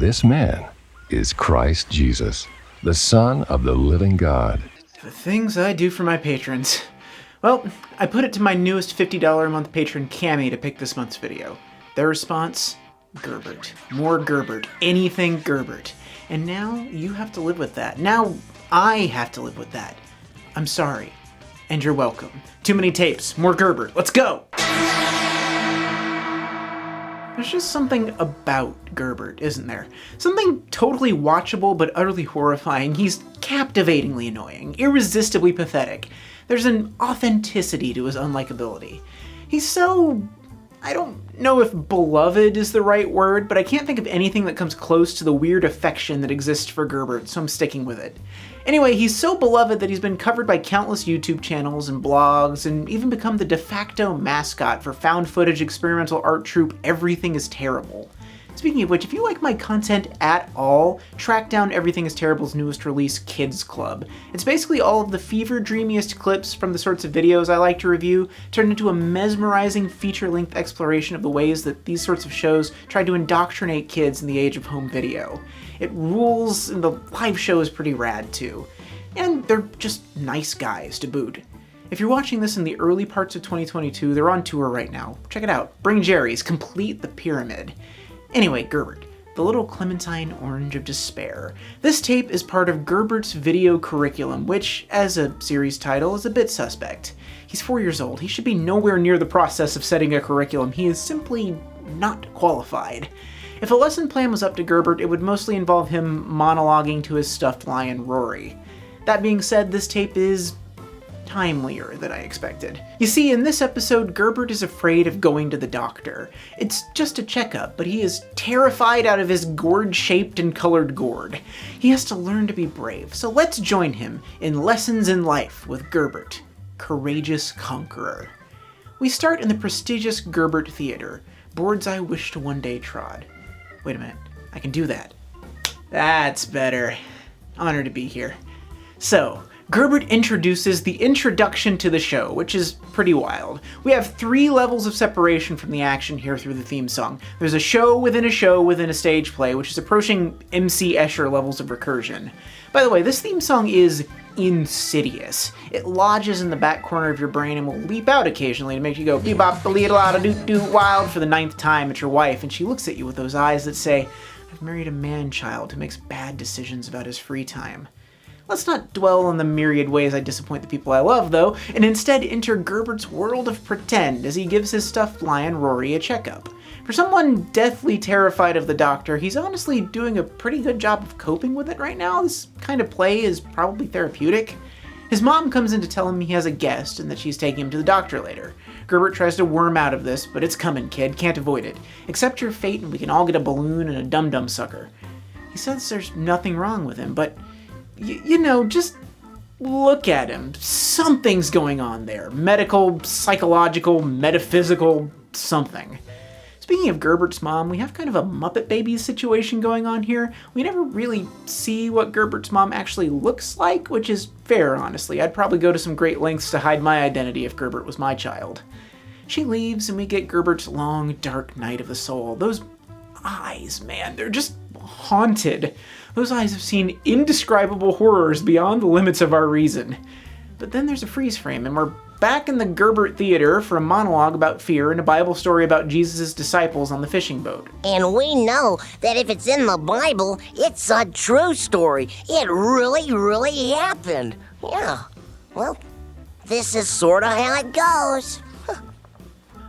This man is Christ Jesus, the Son of the living God. The things I do for my patrons. Well, I put it to my newest $50 a month patron, Cammy, to pick this month's video. Their response? Gerbert. More Gerbert. Anything Gerbert. And now you have to live with that. Now I have to live with that. I'm sorry. And you're welcome. Too many tapes. More Gerbert. Let's go! There's just something about Gerbert, isn't there? Something totally watchable but utterly horrifying. He's captivatingly annoying, irresistibly pathetic. There's an authenticity to his unlikability. He's so... I don't know if beloved is the right word, but I can't think of anything that comes close to the weird affection that exists for Gerbert, so I'm sticking with it. Anyway, he's so beloved that he's been covered by countless YouTube channels and blogs, and even become the de facto mascot for found footage experimental art troupe Everything is Terrible. Speaking of which, if you like my content at all, track down Everything is Terrible's newest release, Kids Club. It's basically all of the fever-dreamiest clips from the sorts of videos I like to review, turned into a mesmerizing feature-length exploration of the ways that these sorts of shows try to indoctrinate kids in the age of home video. It rules, and the live show is pretty rad too. And they're just nice guys to boot. If you're watching this in the early parts of 2022, they're on tour right now. Check it out. Bring Jerry's, complete the pyramid. Anyway, Gerbert, the little clementine orange of despair. This tape is part of Gerbert's Video Curriculum, which, as a series title, is a bit suspect. He's 4 years old. He should be nowhere near the process of setting a curriculum. He is simply not qualified. If a lesson plan was up to Gerbert, it would mostly involve him monologuing to his stuffed lion, Roary. That being said, this tape is timelier than I expected. You see, in this episode, Gerbert is afraid of going to the doctor. It's just a checkup, but he is terrified out of his gourd-shaped and colored gourd. He has to learn to be brave, so let's join him in Lessons in Life with Gerbert, Courageous Conqueror. We start in the prestigious Gerbert Theater, boards I wish to one day trod. Wait a minute, I can do that. That's better. Honored to be here. So, Gerbert introduces the introduction to the show, which is pretty wild. We have 3 levels of separation from the action here through the theme song. There's a show within a stage play, which is approaching MC Escher levels of recursion. By the way, this theme song is insidious. It lodges in the back corner of your brain and will leap out occasionally to make you go bebop-a-leedle-out-a-doot-doot wild for the 9th time at your wife, and she looks at you with those eyes that say, I've married a man-child who makes bad decisions about his free time. Let's not dwell on the myriad ways I disappoint the people I love, though, and instead enter Gerbert's world of pretend as he gives his stuffed lion Roary a checkup. For someone deathly terrified of the doctor, he's honestly doing a pretty good job of coping with it right now. This kind of play is probably therapeutic. His mom comes in to tell him he has a guest and that she's taking him to the doctor later. Gerbert tries to worm out of this, but it's coming, kid. Can't avoid it. Accept your fate and we can all get a balloon and a dum-dum sucker. He says there's nothing wrong with him, but you know, just look at him. Something's going on there. Medical, psychological, metaphysical, something. Speaking of Gerbert's mom, we have kind of a Muppet Babies situation going on here. We never really see what Gerbert's mom actually looks like, which is fair, honestly. I'd probably go to some great lengths to hide my identity if Gerbert was my child. She leaves and we get Gerbert's long, dark night of the soul. Those eyes, man, they're just haunted. Those eyes have seen indescribable horrors beyond the limits of our reason. But then there's a freeze frame, and we're back in the Gerbert Theater for a monologue about fear and a Bible story about Jesus' disciples on the fishing boat. And we know that if it's in the Bible, it's a true story. It really happened. Yeah, well, this is sort of how it goes.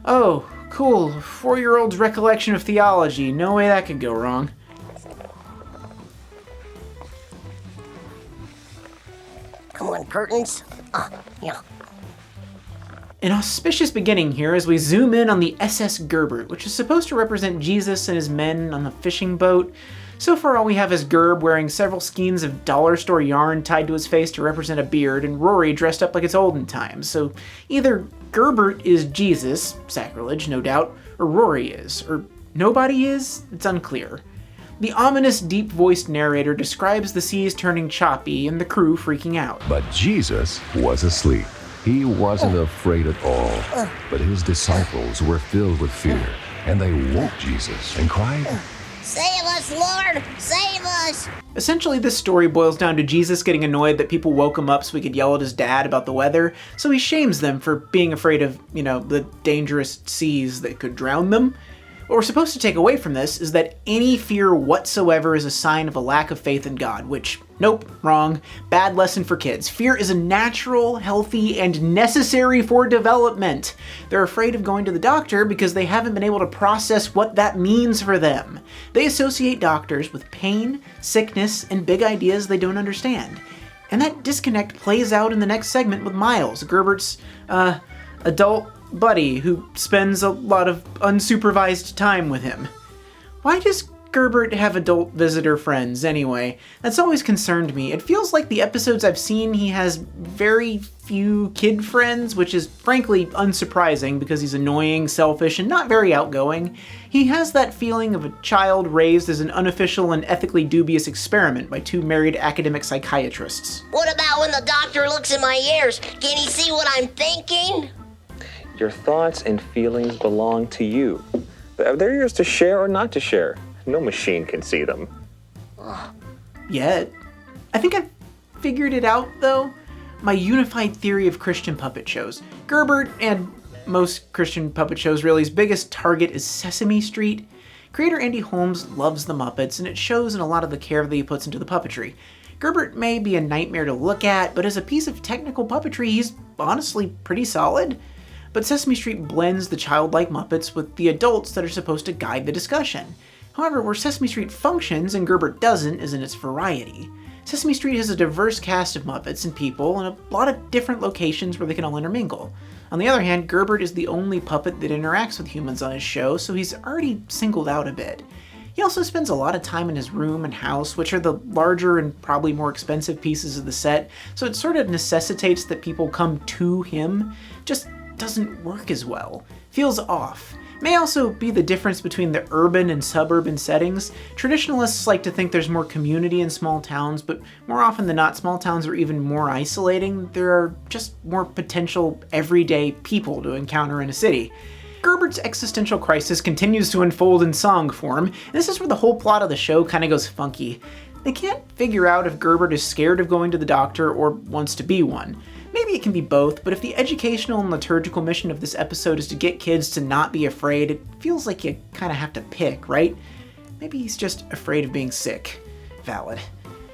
Oh, cool. 4-year-old's recollection of theology. No way that could go wrong. Come on, curtains. Yeah. An auspicious beginning here as we zoom in on the SS Gerbert, which is supposed to represent Jesus and his men on a fishing boat. So far all we have is Gerb wearing several skeins of dollar store yarn tied to his face to represent a beard, and Roary dressed up like it's olden times. So either Gerbert is Jesus, sacrilege no doubt, or Roary is, or nobody is, it's unclear. The ominous, deep-voiced narrator describes the seas turning choppy and the crew freaking out. But Jesus was asleep. He wasn't afraid at all. But his disciples were filled with fear, and they woke Jesus and cried, Save us, Lord! Save us! Essentially, this story boils down to Jesus getting annoyed that people woke him up so he could yell at his dad about the weather, so he shames them for being afraid of, the dangerous seas that could drown them. What we're supposed to take away from this is that any fear whatsoever is a sign of a lack of faith in God, which, nope, wrong. Bad lesson for kids. Fear is a natural, healthy, and necessary for development. They're afraid of going to the doctor because they haven't been able to process what that means for them. They associate doctors with pain, sickness, and big ideas they don't understand. And that disconnect plays out in the next segment with Miles, Gerbert's, adult buddy who spends a lot of unsupervised time with him. Why does Gerbert have adult visitor friends anyway? That's always concerned me. It feels like the episodes I've seen he has very few kid friends, which is frankly unsurprising because he's annoying, selfish, and not very outgoing. He has that feeling of a child raised as an unofficial and ethically dubious experiment by two married academic psychiatrists. What about when the doctor looks in my ears? Can he see what I'm thinking? Your thoughts and feelings belong to you. They're yours to share or not to share. No machine can see them. Yet. I think I've figured it out, though. My unified theory of Christian puppet shows. Gerbert, and most Christian puppet shows really's biggest target is Sesame Street. Creator Andy Holmes loves the Muppets, and it shows in a lot of the care that he puts into the puppetry. Gerbert may be a nightmare to look at, but as a piece of technical puppetry, he's honestly pretty solid. But Sesame Street blends the childlike Muppets with the adults that are supposed to guide the discussion. However, where Sesame Street functions and Gerbert doesn't is in its variety. Sesame Street has a diverse cast of Muppets and people and a lot of different locations where they can all intermingle. On the other hand, Gerbert is the only puppet that interacts with humans on his show, so he's already singled out a bit. He also spends a lot of time in his room and house, which are the larger and probably more expensive pieces of the set, so it sort of necessitates that people come to him. Just doesn't work as well. Feels off. May also be the difference between the urban and suburban settings. Traditionalists like to think there's more community in small towns, but more often than not, small towns are even more isolating. There are just more potential everyday people to encounter in a city. Gerbert's existential crisis continues to unfold in song form, and this is where the whole plot of the show kind of goes funky. They can't figure out if Gerbert is scared of going to the doctor or wants to be one. Maybe it can be both, but if the educational and liturgical mission of this episode is to get kids to not be afraid, it feels like you kind of have to pick, right? Maybe he's just afraid of being sick. Valid.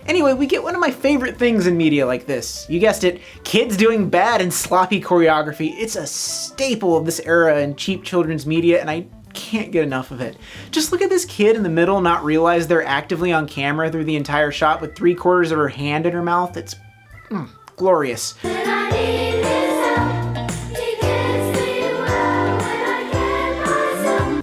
Anyway, we get one of my favorite things in media like this. You guessed it, kids doing bad and sloppy choreography. It's a staple of this era in cheap children's media, and I can't get enough of it. Just look at this kid in the middle not realize they're actively on camera through the entire shot with 3/4 of her hand in her mouth. It's glorious.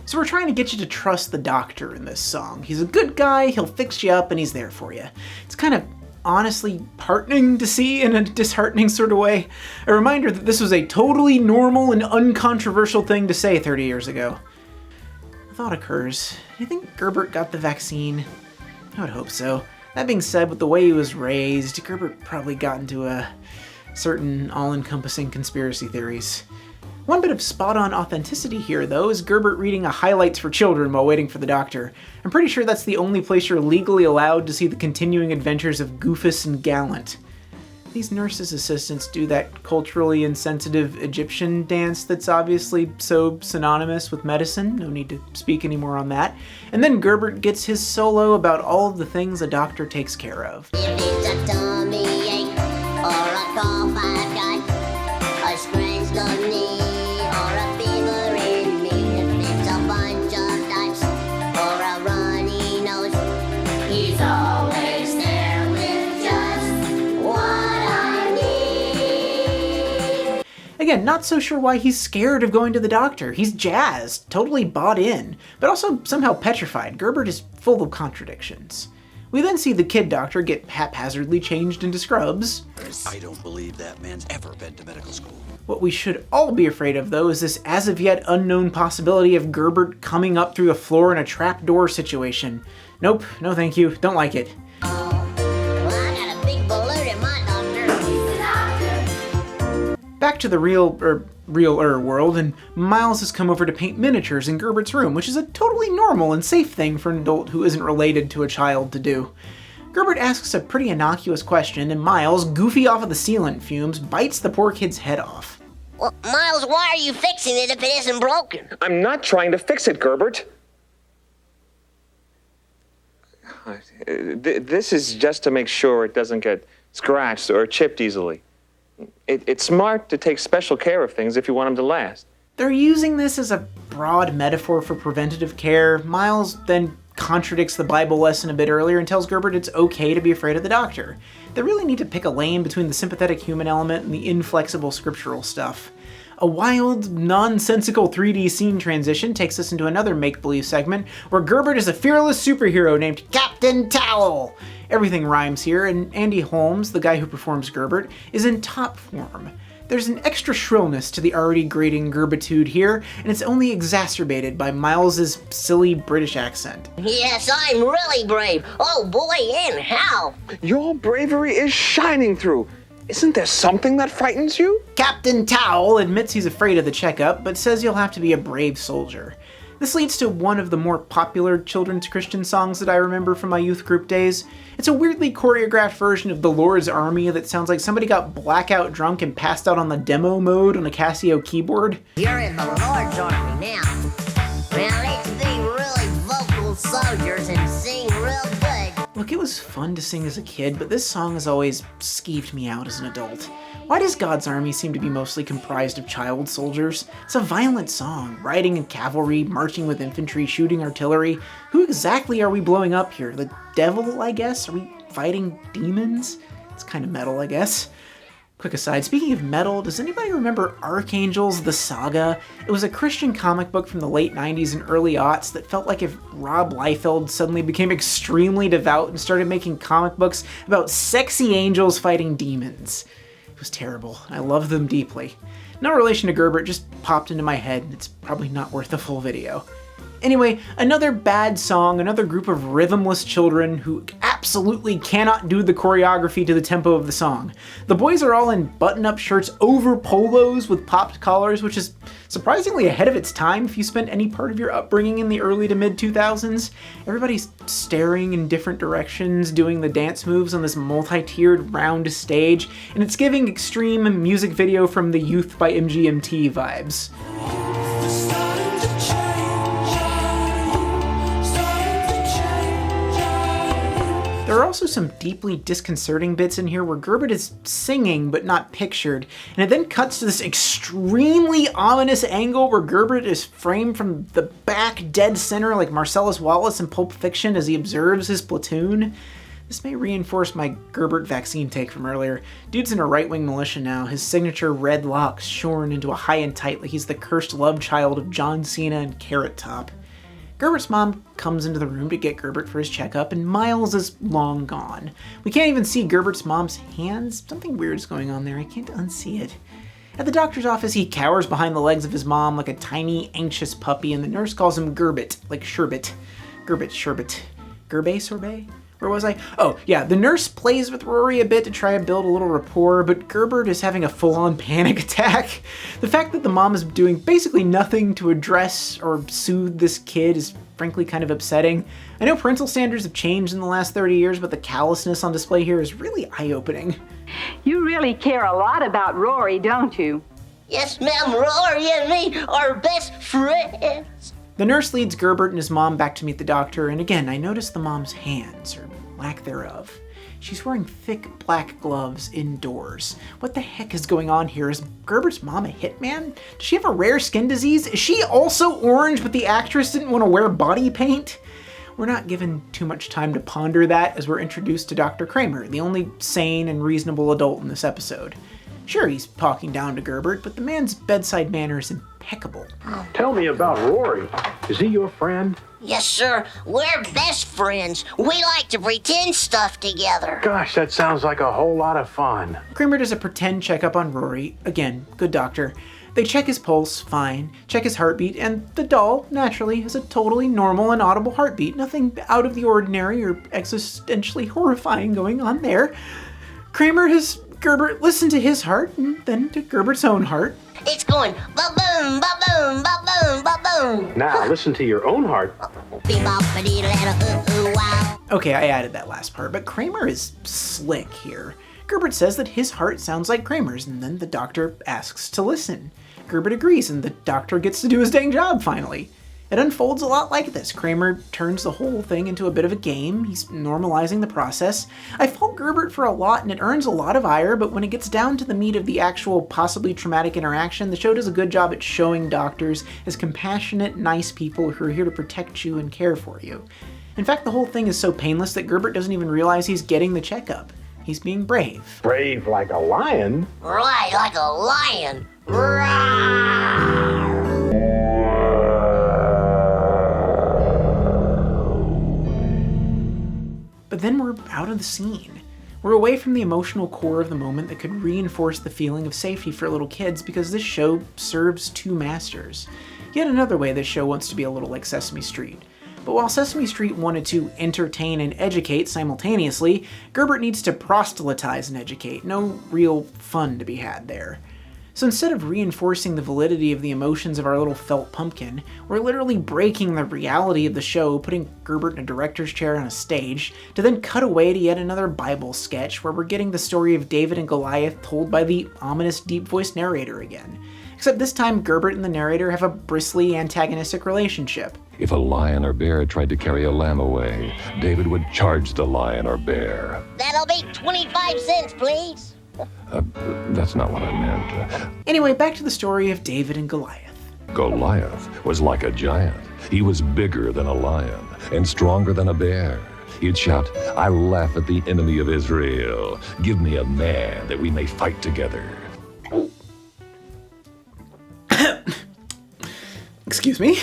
So we're trying to get you to trust the doctor in this song. He's a good guy, he'll fix you up, and he's there for you. It's kind of honestly heartening to see in a disheartening sort of way. A reminder that this was a totally normal and uncontroversial thing to say 30 years ago. A thought occurs. Do you think Gerbert got the vaccine? I would hope so. That being said, with the way he was raised, Gerbert probably got into a certain all-encompassing conspiracy theories. One bit of spot-on authenticity here, though, is Gerbert reading a highlights for children while waiting for the doctor. I'm pretty sure that's the only place you're legally allowed to see the continuing adventures of Goofus and Gallant. These nurses' assistants do that culturally insensitive Egyptian dance that's obviously so synonymous with medicine, no need to speak anymore on that. And then Gerbert gets his solo about all of the things a doctor takes care of. If it's a tummy ache or a cough I've got, a scratched on knee or a fever in me, if it's a bunch of types or a runny nose, he's always there with just what I need. Again, not so sure why he's scared of going to the doctor. He's jazzed, totally bought in, but also somehow petrified. Gerbert is full of contradictions. We then see the kid doctor get haphazardly changed into scrubs. I don't believe that man's ever been to medical school. What we should all be afraid of, though, is this as of yet unknown possibility of Gerbert coming up through the floor in a trapdoor situation. Nope, no thank you, don't like it. Well, I got a big balloon in my doctor. He's the doctor. Back back to the realer world, and Miles has come over to paint miniatures in Gerbert's room, which is a totally normal and safe thing for an adult who isn't related to a child to do. Gerbert asks a pretty innocuous question, and Miles, goofy off of the sealant fumes, bites the poor kid's head off. Well, Miles, why are you fixing it if it isn't broken? I'm not trying to fix it, Gerbert. This is just to make sure it doesn't get scratched or chipped easily. It's smart to take special care of things if you want them to last. They're using this as a broad metaphor for preventative care. Miles then contradicts the Bible lesson a bit earlier and tells Gerbert it's okay to be afraid of the doctor. They really need to pick a lane between the sympathetic human element and the inflexible scriptural stuff. A wild, nonsensical 3D scene transition takes us into another make-believe segment where Gerbert is a fearless superhero named Captain Towel. Everything rhymes here, and Andy Holmes, the guy who performs Gerbert, is in top form. There's an extra shrillness to the already grating Gerbitude here, and it's only exacerbated by Miles's silly British accent. Yes, I'm really brave. Oh boy, and how? Your bravery is shining through. Isn't there something that frightens you? Captain Towel admits he's afraid of the checkup, but says you'll have to be a brave soldier. This leads to one of the more popular children's Christian songs that I remember from my youth group days. It's a weirdly choreographed version of The Lord's Army that sounds like somebody got blackout drunk and passed out on the demo mode on a Casio keyboard. You're in the Lord's Army now. Well, let's be really vocal soldiers and sing real good. Look, it was fun to sing as a kid, but this song has always skeeved me out as an adult. Why does God's army seem to be mostly comprised of child soldiers? It's a violent song, riding in cavalry, marching with infantry, shooting artillery. Who exactly are we blowing up here? The devil, I guess? Are we fighting demons? It's kind of metal, I guess. Quick aside, speaking of metal, does anybody remember Archangels, the Saga? It was a Christian comic book from the late 90s and early aughts that felt like if Rob Liefeld suddenly became extremely devout and started making comic books about sexy angels fighting demons. It was terrible. I love them deeply. No relation to Gerbert, just popped into my head, and it's probably not worth a full video. Anyway, another bad song, another group of rhythmless children who absolutely cannot do the choreography to the tempo of the song. The boys are all in button-up shirts over polos with popped collars, which is surprisingly ahead of its time if you spent any part of your upbringing in the early to mid-2000s. Everybody's staring in different directions, doing the dance moves on this multi-tiered round stage, and it's giving extreme music video from the Youth by MGMT vibes. There are also some deeply disconcerting bits in here where Gerbert is singing but not pictured, and it then cuts to this extremely ominous angle where Gerbert is framed from the back dead center like Marcellus Wallace in Pulp Fiction as he observes his platoon. This may reinforce my Gerbert vaccine take from earlier. Dude's in a right-wing militia now, his signature red locks shorn into a high and tight like he's the cursed love child of John Cena and Carrot Top. Gerbert's mom comes into the room to get Gerbert for his checkup, and Miles is long gone. We can't even see Gerbert's mom's hands. Something weird is going on there. I can't unsee it. At the doctor's office, he cowers behind the legs of his mom like a tiny, anxious puppy, and the nurse calls him Gerbet, like sherbet. Gerbet, sherbet. Gerbet, sorbet? Where was I? Oh, yeah, the nurse plays with Roary a bit to try and build a little rapport, but Gerbert is having a full-on panic attack. The fact that the mom is doing basically nothing to address or soothe this kid is frankly kind of upsetting. I know parental standards have changed in the last 30 years, but the callousness on display here is really eye-opening. You really care a lot about Roary, don't you? Yes, ma'am, Roary and me are best friends. The nurse leads Gerbert and his mom back to meet the doctor, and again, I notice the mom's hands, or lack thereof. She's wearing thick black gloves indoors. What the heck is going on here? Is Gerbert's mom a hitman? Does she have a rare skin disease? Is she also orange, but the actress didn't want to wear body paint? We're not given too much time to ponder that as we're introduced to Dr. Kramer, the only sane and reasonable adult in this episode. Sure, he's talking down to Gerbert, but the man's bedside manner is impeccable. Tell me about Roary. Is he your friend? Yes, sir. We're best friends. We like to pretend stuff together. Gosh, that sounds like a whole lot of fun. Kramer does a pretend checkup on Roary. Again, good doctor. They check his pulse, fine, check his heartbeat, and the doll, naturally, has a totally normal and audible heartbeat. Nothing out of the ordinary or existentially horrifying going on there. Kramer has Gerbert listened to his heart and then to Gerbert's own heart. It's going ba-boom, ba-boom, ba-boom, ba-boom. Now listen to your own heart. Wow. Okay, I added that last part, but Kramer is slick here. Gerbert says that his heart sounds like Kramer's, and then the doctor asks to listen. Gerbert agrees, and the doctor gets to do his dang job finally. It unfolds a lot like this. Kramer turns the whole thing into a bit of a game. He's normalizing the process. I fault Gerbert for a lot, and it earns a lot of ire, but when it gets down to the meat of the actual possibly traumatic interaction, the show does a good job at showing doctors as compassionate, nice people who are here to protect you and care for you. In fact, the whole thing is so painless that Gerbert doesn't even realize he's getting the checkup. He's being brave. Brave like a lion? Right, like a lion. Roar. But then we're out of the scene. We're away from the emotional core of the moment that could reinforce the feeling of safety for little kids because this show serves two masters. Yet another way this show wants to be a little like Sesame Street. But while Sesame Street wanted to entertain and educate simultaneously, Gerbert needs to proselytize and educate. No real fun to be had there. So instead of reinforcing the validity of the emotions of our little felt pumpkin, we're literally breaking the reality of the show, putting Gerbert in a director's chair on a stage, to then cut away to yet another Bible sketch where we're getting the story of David and Goliath told by the ominous deep-voiced narrator again. Except this time Gerbert and the narrator have a bristly, antagonistic relationship. If a lion or bear tried to carry a lamb away, David would charge the lion or bear. That'll be 25 cents, please. That's not what I meant. Anyway, back to the story of David and Goliath. Goliath was like a giant. He was bigger than a lion and stronger than a bear. He'd shout, "I laugh at the enemy of Israel. Give me a man that we may fight together." Excuse me?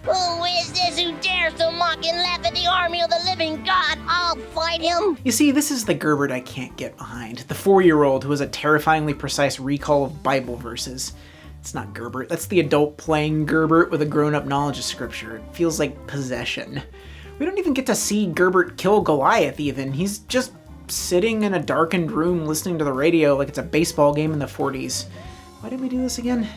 Who is this who dares to mock and laugh at the army of the living God? I'll fight him. You see, this is the Gerbert I can't get behind. The 4-year-old who has a terrifyingly precise recall of Bible verses. It's not Gerbert, that's the adult playing Gerbert with a grown-up knowledge of scripture. It feels like possession. We don't even get to see Gerbert kill Goliath even. He's just sitting in a darkened room listening to the radio like it's a baseball game in the 40s. Why did we do this again?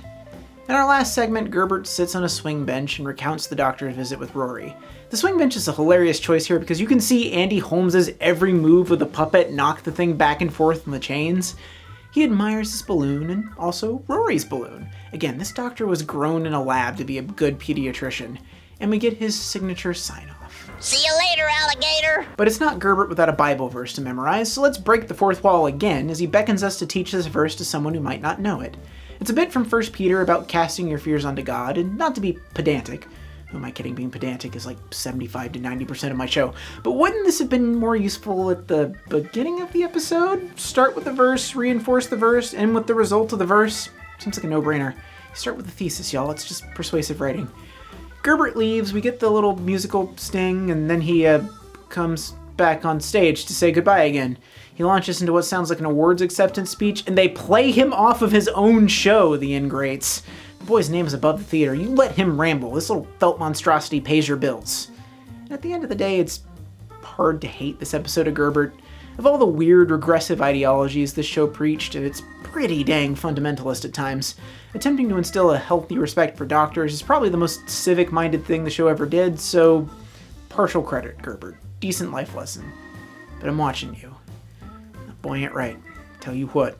In our last segment, Gerbert sits on a swing bench and recounts the doctor's visit with Roary. The swing bench is a hilarious choice here because you can see Andy Holmes's every move with the puppet knock the thing back and forth on the chains. He admires his balloon and also Roary's balloon. Again, this doctor was grown in a lab to be a good pediatrician. And we get his signature sign-off. See you later, alligator. But it's not Gerbert without a Bible verse to memorize, so let's break the fourth wall again as he beckons us to teach this verse to someone who might not know it. It's a bit from 1 Peter about casting your fears onto God, and not to be pedantic. Who am I kidding? Being pedantic is like 75 to 90% of my show. But wouldn't this have been more useful at the beginning of the episode? Start with the verse, reinforce the verse, end with the result of the verse? Seems like a no-brainer. Start with the thesis, y'all. It's just persuasive writing. Gerbert leaves, we get the little musical sting, and then he comes back on stage to say goodbye again. He launches into what sounds like an awards acceptance speech, and they play him off of his own show, the ingrates. The boy's name is above the theater. You let him ramble. This little felt monstrosity pays your bills. And at the end of the day, it's hard to hate this episode of Gerbert. Of all the weird, regressive ideologies this show preached, it's pretty dang fundamentalist at times. Attempting to instill a healthy respect for doctors is probably the most civic-minded thing the show ever did, so partial credit, Gerbert. Decent life lesson. But I'm watching you. Boy ain't right. Tell you what.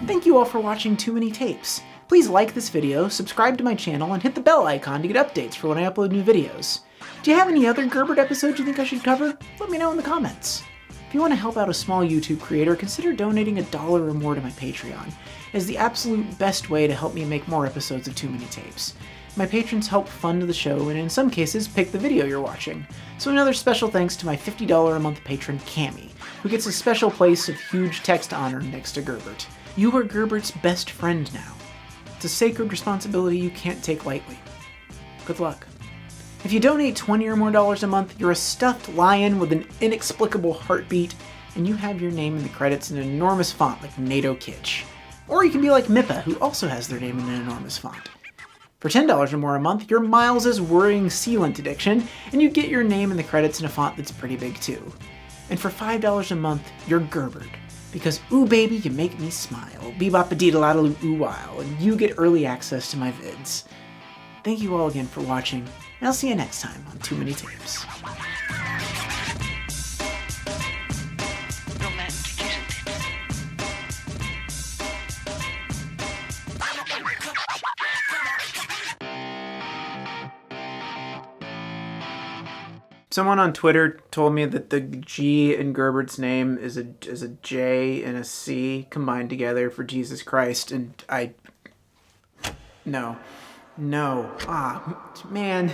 Thank you all for watching Too Many Tapes. Please like this video, subscribe to my channel, and hit the bell icon to get updates for when I upload new videos. Do you have any other Gerbert episodes you think I should cover? Let me know in the comments. If you want to help out a small YouTube creator, consider donating $1 or more to my Patreon. It is the absolute best way to help me make more episodes of Too Many Tapes. My patrons help fund the show and in some cases pick the video you're watching. So another special thanks to my $50 a month patron Cammy, who gets a special place of huge text honor next to Gerbert. You are Gerbert's best friend now. It's a sacred responsibility you can't take lightly. Good luck. If you donate $20 or more a month, you're a stuffed lion with an inexplicable heartbeat, and you have your name in the credits in an enormous font like NATO Kitsch. Or you can be like Mippa, who also has their name in an enormous font. For $10 or more a month, you're Miles' worrying sealant addiction, and you get your name in the credits in a font that's pretty big too. And for $5 a month, you're Gerbert. Because ooh baby, you make me smile. Bebop-a-dee-da-la-da-loo ooh wow, and you get early access to my vids. Thank you all again for watching, and I'll see you next time on Too Many Tapes. Someone on Twitter told me that the G in Gerbert's name is a J and a C combined together for Jesus Christ, and no. Man.